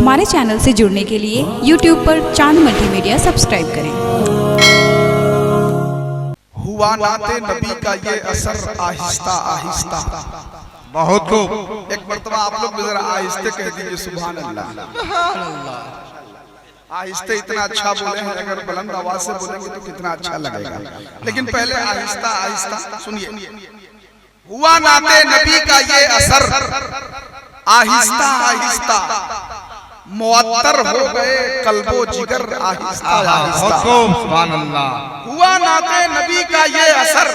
हमारे चैनल से जुड़ने के लिए YouTube पर चांद मल्टीमीडिया सब्सक्राइब करें। हुआ नाते नबी का ये असर आहिस्ता आहिस्ता। बहुत खूब। एक मरतबा आप लोग जरा आहिस्ते कह दीजिए सुभान अल्लाह। आहिस्ते इतना अच्छा बोले हैं, अगर बुलंद आवाज से बोलेंगे तो कितना अच्छा लगेगा, लेकिन पहले आहिस्ता आहिस्ता सुनिए। हुआ नाते नबी का ये असर आहिस्ता आहिस्ता, मुअत्तर हो गए कल्बो जिगर आहिस्ता आहिस्ता। सुभान अल्लाह। हुआ नाते नबी का ये असर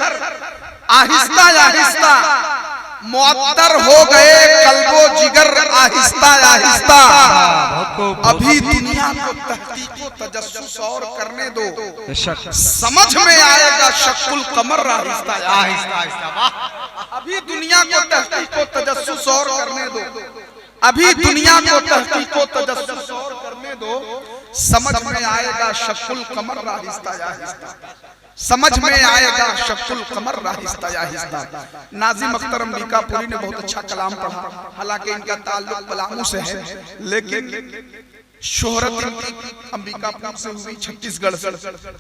आहिस्ता आहिस्ता, मुअत्तर हो गए कल्बो जिगर आहिस्ता आहिस्ता। अभी दुनिया को तहकीको तजस्सुस और करने दो, समझ में आएगा शक्कुल कमर आहिस्ता आहिस्ता। अभी दुनिया को तहकीको तजस्सुस और करने दो, अभी दुनिया को तहकीको तजस्सुस और करने दो, समझ में आएगा शक्कुल कमर आहिस्ता आहिस्ता। समझ में आएगा शक्कुल कमर आहिस्ता आहिस्ता। नाज़िम अख्तर अम्बिकापुरी ने बहुत अच्छा कलाम पढ़ा, हालांकि इनका ताल्लुक पलामू से है, लेकिन शोहरत इनकी अंबिकापुर से हुई, छत्तीसगढ़ से।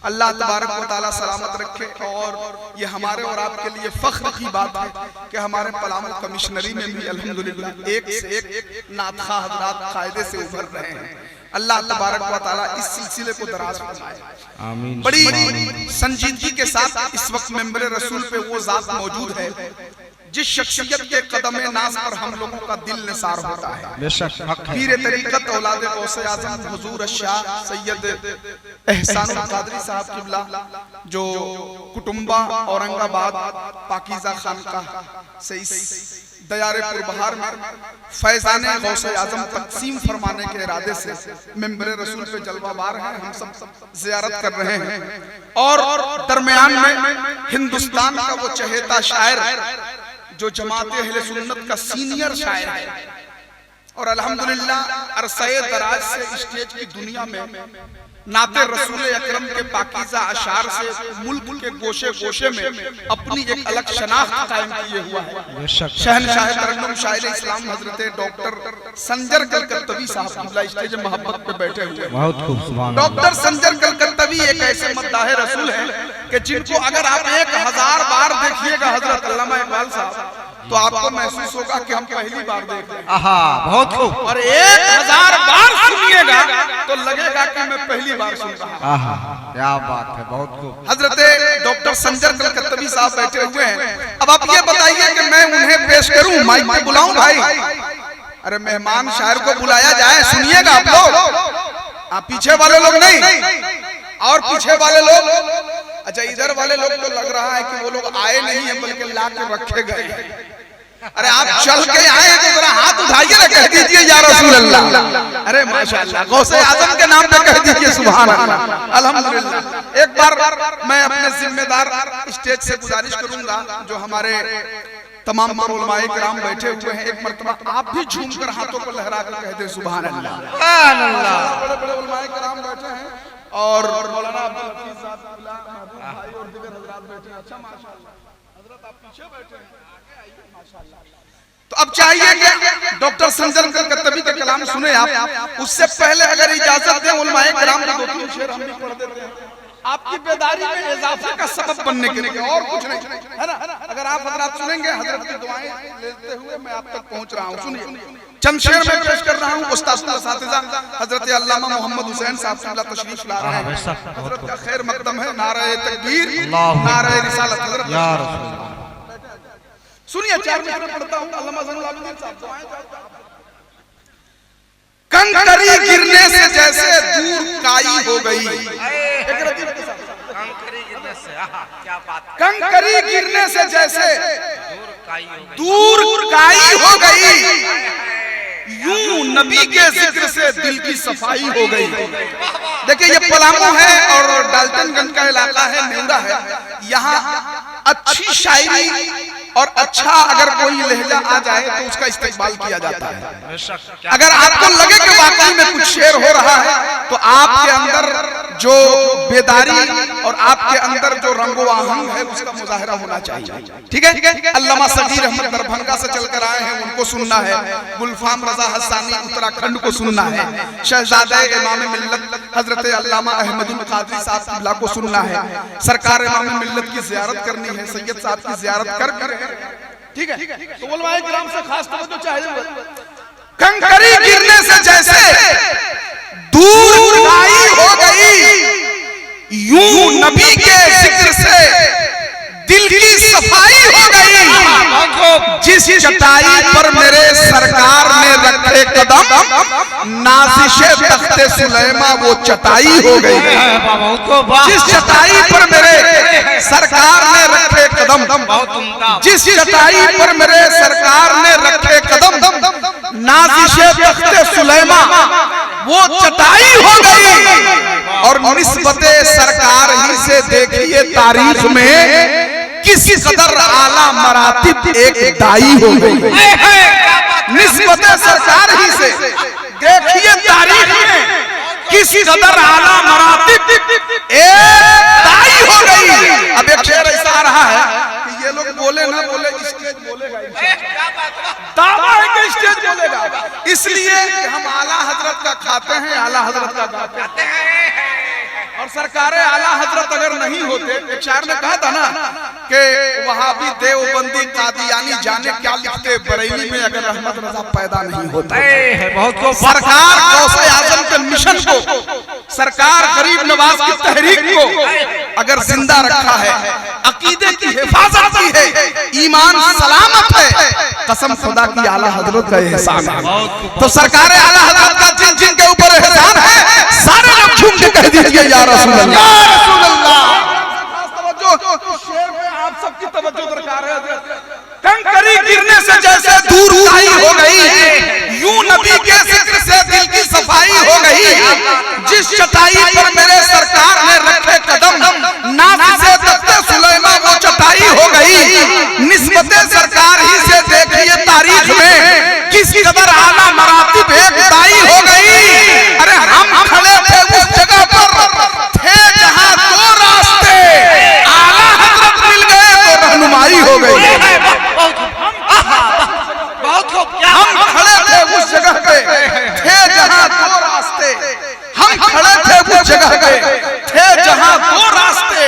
अल्लाह तबारक व तआला सलामत रखे। और ये हमारे और आपके लिए फख्र की बात है कि हमारे पलामू कमिश्नरी में भी अल्हम्दुलिल्लाह एक से एक नातखा हज़रात कायदे से उभर रहे हैं। अल्लाह तबारक व तआला इस सिलसिले को दराज फरमाए। आमीन। बड़ी संजीदगी के साथ इस वक्त मेंबर रसूल पे वो जात मौजूद है जिस शख्सियत के कदम नाज़ पर हम लोगों का दिल निसार होता है। पीर तरीक़त औलाद गौसे आज़म हुज़ूर शाह सैयद एहसानुल क़ादरी साहब क़िबला, जो कुटुंबा औरंगाबाद पाकीज़ा खानकाह से इस दयारे पुरबहार में फैज़ाने गौसे आज़म तक़सीम फरमाने के इरादे से मेंबर रसूल पे जलवाबार हैं, हम सब ज़ियारत कर रहे हैं। और दरमियान में हिंदुस्तान का वो चहेता शायर जो जमाते अहले सुन्नत का सीनियर शायर है, और अल्हम्दुलिल्लाह अरसे दराज से स्टेज की दुनिया में नाते रसूल अकरम के पाकीज़ा अशार से मुल्क के गोशे गोशे में अपनी एक अलग शनाख्त कायम किए हुआ है। शहनशाह तरन्नुम शायर इस्लाम हजरत डॉक्टर संजर कलकत्तवी साहब क़िबला स्टेज मोहब्बत पे बैठे हुए। बहुत खूब। डॉक्टर संजर कलकत्तवी एक ऐसे मद्दाह रसूल हैं कि जिनको अगर आप 1000 बार देखिएगा हजरत अल्लामा इकबाल साहब, तो आपको महसूस होगा कि हम पहली बार देख रहे हैं। बहुत खूब। और 1000 बार सुनिएगा तो लगेगा कि मैं पहली बार सुन रहा हूं। क्या बात है, बहुत खूब। हजरत डॉक्टर संजर कलकत्तवी साहब बैठे हुए हैं। अब आप ये बताइए कि मैं उन्हें पेश करूं, माइक पे बुलाऊं? भाई अरे मेहमान शायर को बुलाया जाए, सुनिएगा आप लोग, आप पीछे वाले लोग नहीं, और पीछे वाले लोग, अच्छा इधर वाले लोग तो लग रहा है कि वो लोग आए नहीं है बल्कि ला के रखे गए। अरे आप चल के आए हैं तो जरा हाथ उठाइए ना, कह दीजिए या रसूल अल्लाह। अरे माशाअल्लाह, गौसे आज़म के नाम पे कह दीजिए सुभान अल्लाह, अल्हम्दुलिल्लाह। एक बार मैं अपने जिम्मेदार स्टेज से गुजारिश करूंगा, जो हमारे तमाम उलमाए किराम बैठे हुए हैं, एक मर्तबा आप भी झूमकर हाथों को लहरा कर कह दे सुभान अल्लाह। बड़े बड़े उलमाए किराम बैठे हैं और मौलाना अब्दुल हफीज साहब भाई और दीगर हजरात बैठे हैं। अच्छा माशाअल्लाह, हजरत आप पीछे बैठे हैं, आगे आइए माशाअल्लाह। तो अब चाहिए कि डॉक्टर संजर कलकत्तवी का कलाम सुने आप। उससे पहले अगर इजाजत दें उलमाए किराम के 2-3 शेर हम भी पढ़ देते हैं, आपकी बेदारी में इजाफे का सबब बनने के लिए, और कुछ नहीं, है ना? अगर आप हजरात सुनेंगे, हजरत की दुआएं लेते हुए मैं आप तक पहुंच रहा हूं। सुनिए, चंद शेर में पेश कर रहा हूं। उस्ताद असातिज़ा हजरत अल्लामा मोहम्मद हुसैन साहब क़िबला तशरीफ ला रहे हैं। हजरत का खैर मकदम है, नारे तकबीर, नारे रिसालत। हजरत या रसूल सुनिए, 4 मिनट पढ़ता हूं। अल्लामा ज़ैनुल आबिदीन साहब दुआएं। कंकरी गिरने से जैसे दूर काई हो गई, कंकरी गिरने से जैसे दूर काई हो गई, यूं नबी के जिक्र से दिल की सफाई हो गई। देखिए ये पलामू है और डाल्टनगंज का इलाका है, नेवरा है। यहाँ अच्छी शायरी और अच्छा अगर कोई लहजा आ जाए तो उसका इस्तेमाल किया जाता है। अगर आपको लगे कि वाकई में कुछ शेर हो रहा है तो आपके अंदर जो बेदारी और आपके अंदर जो रंगो आहंग है उसका मुजाहरा होना चाहिए। ठीक है। अल्लामा सगीर अहमद दरभंगा से चलकर आए हैं, उनको सुनना है। गुलफाम रजा हसानी उत्तराखंड को सुनना है। शहजादे इमाम मिल्लत हजरत अल्लामा अहमदुल कादरी साहब किबला को सुनना है। सरकार इमाम मिल्लत की ज़ियारत करनी है, सैयद साहब की ज़ियारत कर। ठीक है। तो उलमाए किराम से खास तवज्जो चाहिए। कंकरी गिरने से जैसे दूर गाई हो गई, यूं नबी के जिक्र से दिल की सफाई हो गई। जिस चटाई पर मेरे सरकार ने रखे कदम, नाज़िशे तख्ते सुलेमा वो चटाई हो गई। जिस चटाई पर मेरे सरकार ने रखे कदम, जिस चटाई पर मेरे सरकार ने रखे कदम, नाज़िशे तख्ते सुलेमा वो चटाई हो गई। और निस्बते सरकार ही से देखिए तारीख में किस कदर आला मरातिब एक दाई हो गई। निस्बते सरकार ही से देखिए तारीख में किस कदर आला मरातिब एक दाई हो गई। अब एक शेर ऐसा आ रहा है कि ये लोग बोले ना बोले, स्टेज बोलेगा, दावा है कि स्टेज बोलेगा। इसलिए हम आला हजरत का खाते हैं, आला हजरत का गाते हैं। और सरकारें आला हजरत अगर नहीं होते, एक शायर ने कहा था ना कि वहाबी देवबंदी कादियानी जाने क्या लिखते बरेली में अगर अहमद रजा पैदा नहीं होता। सरकार गौसे आजम के मिशन को, सरकार गरीब नवाज की तहरीक को अगर जिंदा रखा है, अकीदे की हिफाजत की है, ईमान सलामत है, कसम खुदा की आला हजरत का एहसान है। तो सरकार आला हजरत का जिन जिन के ऊपर एहसान है, सारे लोग झूम के कह दीजिए या रसूल अल्लाह, या रसूल अल्लाह। शेर में आप सबकी तवज्जो दरकार है। कंकरी गिरने से जैसे दूर गाई हो गई, यूं नबी के जिक्र से दिल की सफाई हो गई। जिस चटाई पर मेरे सरकार ने रखे कदम, नाज़िशे तख्ते सुलेमा वो चटाई हो गई। निस्बते सरकार ही से देखिए तारीख में किस कदर आला मरातिब एक दाई हो गई। अरे हम खड़े थे उस जगह पर, थे जहां दो रास्ते, आला हजरत मिल गए तो रहनुमाई हो गई। हम खड़े थे उस जगह पे, थे जहां दो रास्ते, हम खड़े थे उस जगह पे, थे जहां दो रास्ते,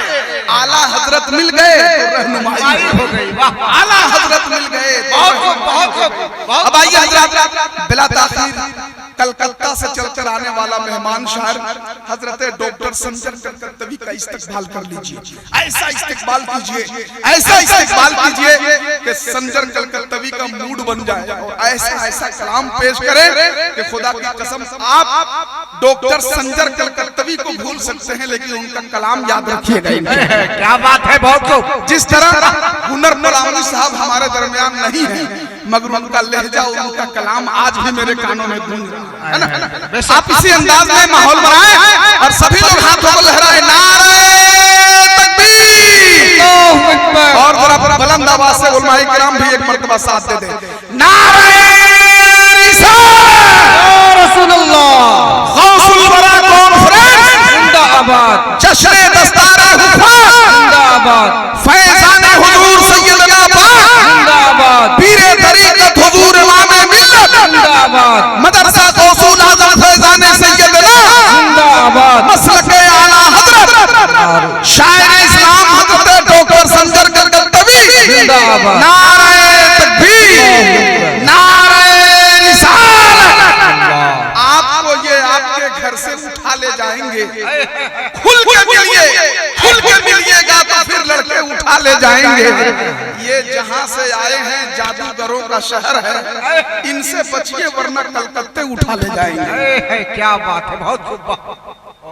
आला हजरत मिल गए तो रहनुमाई हो गई। आला हजरत मिल गए। अब आइए हजरत, बिला ताखीर कलकत्ता से चलकर आने वाला मेहमान शायर हजरत डॉक्टर संजर कलकत्तवी का इस्तकबाल कर लीजिए। ऐसा इस्तकबाल कीजिए, ऐसा इस्तकबाल कीजिए कि संजर कलकत्तवी का मूड बन जाए और ऐसा ऐसा कलाम पेश करें कि खुदा की कसम आप डॉक्टर संजर कलकत्तवी को भूल सकते हैं लेकिन उनका कलाम याद रखिएगा। क्या बात है, बहुत खूब। जिस तरह हुनर परामनी साहब हमारे दरमियान नहीं है, मगर उनका लहजा, उनका कलाम आज भी मेरे कानों में गूंज रहा है ना। आप इसी अंदाज में माहौल बनाएं और सभी लोग हाथों को लहराएं, नारे तकबीर, और जरा बुलंद आवाज से उलमाए किराम भी एक मर्तबा साथ दे दें, नारे रिसालत, या रसूल अल्लाह, गौसुल वरा कॉन्फ्रेंस जिंदाबाद, जश्न दस्तारे हुफात जिंदाबाद, फैज़ाने हुजूर सैयदना पाक जिंदाबाद, पीरे तरीक़त हुजूर इमाम मिल्लत जिंदाबाद, मदरसा गौसुल आज़म फैज़ाने सैयदना जिंदाबाद, मसलके आला हजरत शायर इस्लाम हजरत डॉक्टर संजर कलकत्तवी जिंदाबाद, नारे तकबीर, नारे रिसालत। आपको ये आपके घर से उठा ले जाएंगे, खुल के मिलिएगा तो फिर लड़के उठा ले जाएंगे। ये जहां से आए हैं जादूगरों का शहर है, इनसे बचिए वरना कलकत्ते उठा ले जाएंगे। क्या बात है, बहुत खूब।